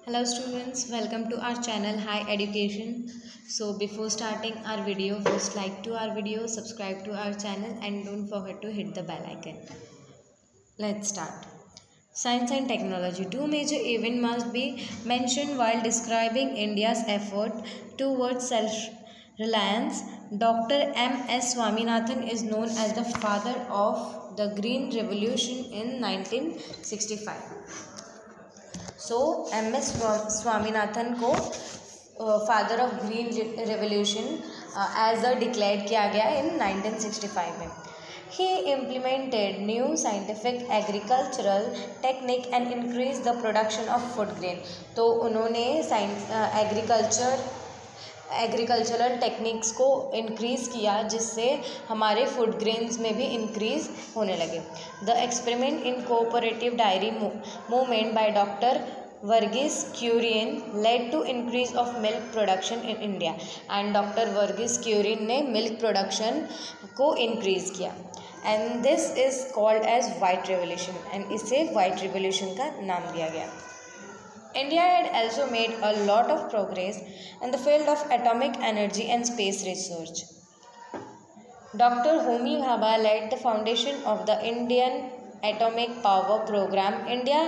Hello students, welcome to our channel High Education. So before starting our video, first like to our video, subscribe to our channel and don't forget to hit the bell icon. Let's start. Science and technology. Two major events must be mentioned while describing India's effort towards self-reliance. Dr. M.S. Swaminathan is known as the father of the Green Revolution in 1965. So MS. Swaminathan को father of green revolution as a declare किया गया in 1965 में. He implemented new scientific agricultural technique and increase the production of food grain. तो उन्होंने agricultural techniques को increase किया जिससे हमारे फूड ग्रेन्स में भी इंक्रीज़ होने लगे. The experiment in cooperative dairy movement by doctor Verghese Kurien led to increase of milk production in India. And doctor Verghese Kurien ने मिल्क प्रोडक्शन को इंक्रीज़ किया. And this is called as white revolution. And इसे white revolution का नाम दिया गया. India had also made a lot of progress in the field of atomic energy and space research. Dr. Homi Bhabha laid the foundation of the Indian Atomic Power Program. India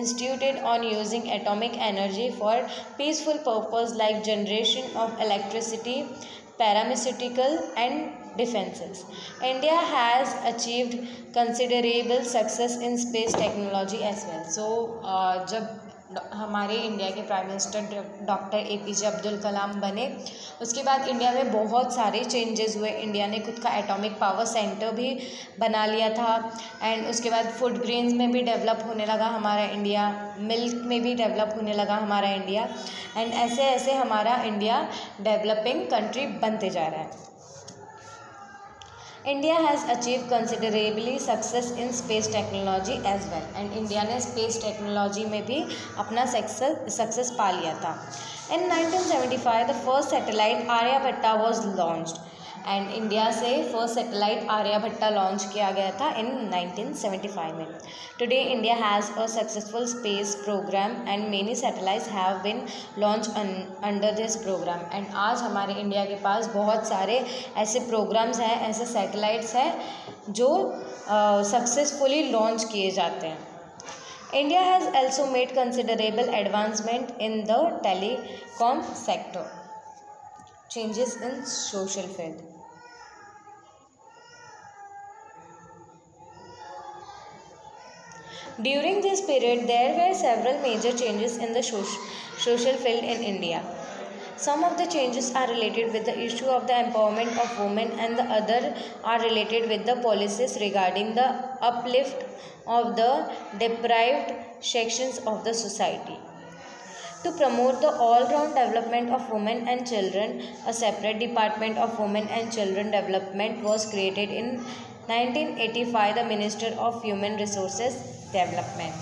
instituted on using atomic energy for peaceful purposes like generation of electricity, pharmaceutical and defenses. India has achieved considerable success in space technology as well. So, जब हमारे India के prime minister doctor APJ Abdul Kalam बने उसके बाद India में बहुत सारे changes हुए. इंडिया ने खुद का एटॉमिक पावर सेंटर भी बना लिया था. एंड उसके बाद फूड ग्रेन्स में भी डेवलप होने लगा हमारा इंडिया, मिल्क में भी डेवलप होने लगा हमारा इंडिया. एंड ऐसे ऐसे हमारा इंडिया डेवलपिंग कंट्री बनते जा रहा है. India has achieve considerably success in space technology as well. And India ने स्पेस टेक्नोलॉजी में भी अपना सक्सेस पा लिया था. In 1975 the first satellite Aryabhata was launched. And India से फर्स्ट सैटेलाइट आर्यभट्टा लॉन्च किया गया था इन 1975 में. Today India has a successful space programme and many satellites have been launch under this programme. And आज हमारे इंडिया के पास बहुत सारे ऐसे प्रोग्राम्स हैं, ऐसे सैटेलाइट्स हैं जो सक्सेसफुली लॉन्च किए जाते हैं. India has also made considerable advancement in the telecom sector. Changes in social field. During this period, there were several major changes in the social field in India. Some of the changes are related with the issue of the empowerment of women and the other are related with the policies regarding the uplift of the deprived sections of the society. To promote the all-round development of women and children, a separate Department of Women and Children Development was created in 1985, the Minister of Human Resources Development.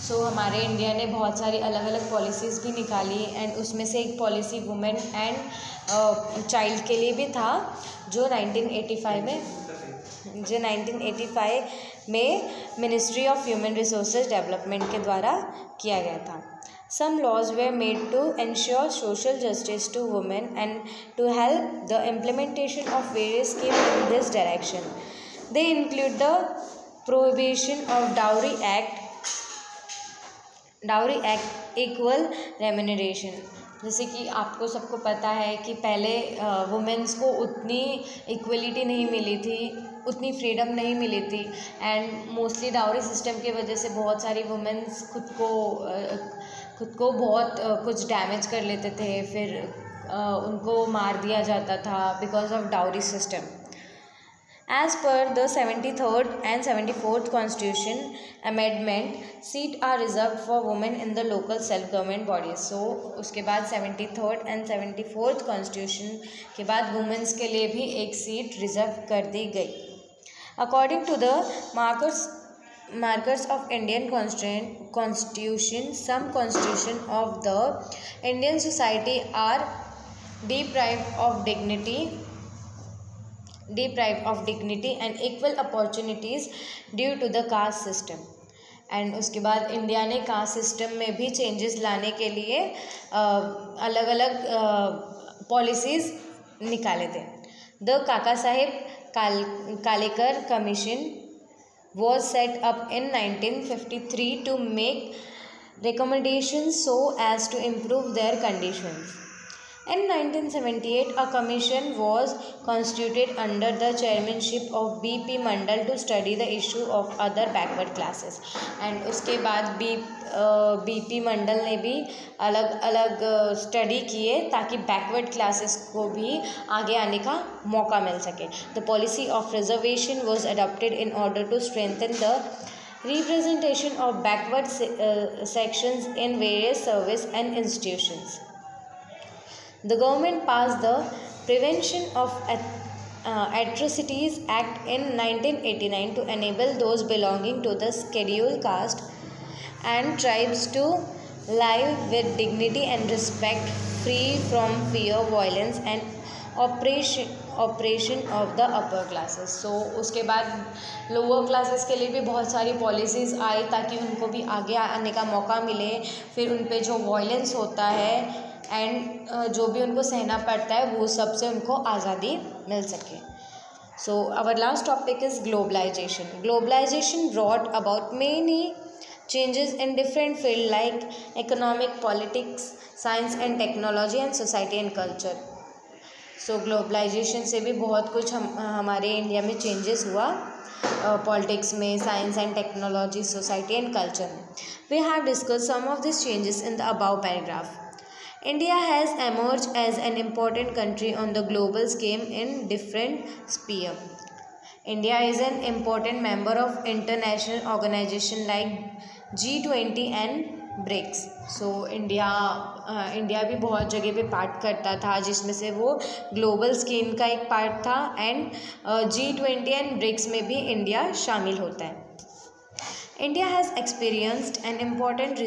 सो हमारे India ने बहुत सारी अलग अलग policies भी निकाली. And उसमें से एक पॉलिसी वुमेन एंड चाइल्ड के लिए भी था जो 1985 में ministry of human resources development के द्वारा किया गया था. Some laws were made to ensure social justice to women and to help the implementation of various schemes in this direction. They include the Prohibition of Dowry Act, Equal Remuneration. जैसे कि आपको सबको पता है कि पहले वुमेन्स को उतनी इक्वलिटी नहीं मिली थी, उतनी फ्रीडम नहीं मिली थी. एंड मोस्टली डाउरी सिस्टम की वजह से बहुत सारी वुमेन्स खुद को बहुत कुछ डैमेज कर लेते थे, फिर उनको मार दिया जाता था because of dowry system. As per the 73rd and 74th Constitution Amendment, seats are reserved for women in the local self-government bodies. So उसके बाद 73rd and 74th Constitution के बाद वुमेन्स के लिए भी एक सीट रिजर्व कर दी गई. According to the markers of Indian Constitution, some constitution of the Indian society are deprived of dignity and equal opportunities due to the caste system. And उसके बाद इंडिया ने कास्ट सिस्टम में भी changes लाने के लिए अलग अलग पॉलिसीज़ निकाले थे। The Kaka Saheb Kalelkar commission was set up in 1953 to make recommendations so as to improve their conditions. In 1978, a commission was constituted under the chairmanship of B.P. Mandal to study the issue of other backward classes. And उसके बाद B.P. मंडल ने भी अलग अलग study किए ताकि backward classes को भी आगे आने का मौका मिल सके. The policy of reservation was adopted in order to strengthen the representation of backward sections in various service and institutions. The government passed the Prevention of Atrocities Act in 1989 to enable those belonging to the scheduled caste and tribes to live with dignity and respect, free from fear, violence and oppression of the upper classes. So उसके बाद lower classes के लिए भी बहुत सारी policies आई ताकि उनको भी आगे आने का मौका मिले, फिर उन पे जो वायलेंस होता है एंड जो भी उनको सहना पड़ता है वो सब से उनको आज़ादी मिल सके. So our last topic is globalisation. Globalisation brought about many changes in different fields like economic, politics, science and technology and society and culture. So globalisation से भी बहुत कुछ हमारे इंडिया में चेंजेस हुआ, पॉलिटिक्स में, science and technology, society and culture में. We have discuss some of this changes in the above paragraph. India has emerged as an important country on the global scale in different spheres. India is an important member of international organizations like G20 and BRICS. So India भी बहुत जगह पे part करता था जिसमें से वो global scheme का एक पार्ट था एंड G20 एंड ब्रिक्स में भी इंडिया शामिल होता है. India has experienced an important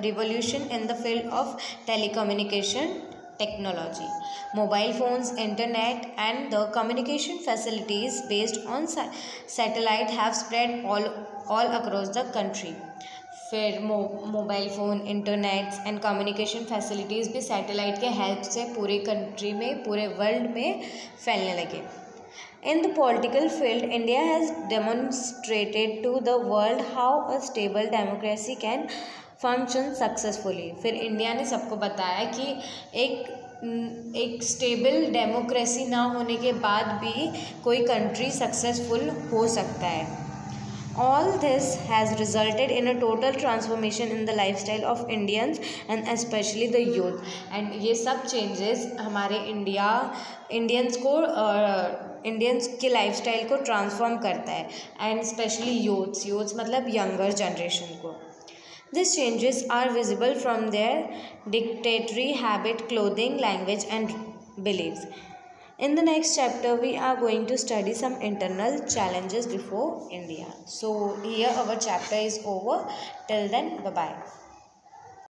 revolution in the field of telecommunication technology. Mobile phones, internet and the communication facilities based on satellite have spread all across the country. फिर mobile phone, internets and communication facilities भी satellite के help से पूरे country में, पूरे world में फैलने लगे. In the political field, India has demonstrated to the world how a stable democracy can function successfully. फिर इंडिया ने सबको बताया कि एक स्टेबल डेमोक्रेसी ना होने के बाद भी कोई कंट्री सक्सेसफुल हो सकता है. All this has resulted in a total transformation in the lifestyle of Indians and especially the youth. And ये सब changes हमारे इंडियंस के लाइफस्टाइल को ट्रांसफॉर्म करता है एंड स्पेशली यूथ्स मतलब यंगर जनरेशन को. This changes are visible from their dietary habit, clothing, language and beliefs. In the next chapter, we are going to study some internal challenges before India. So here our chapter is over. Till then, bye-bye.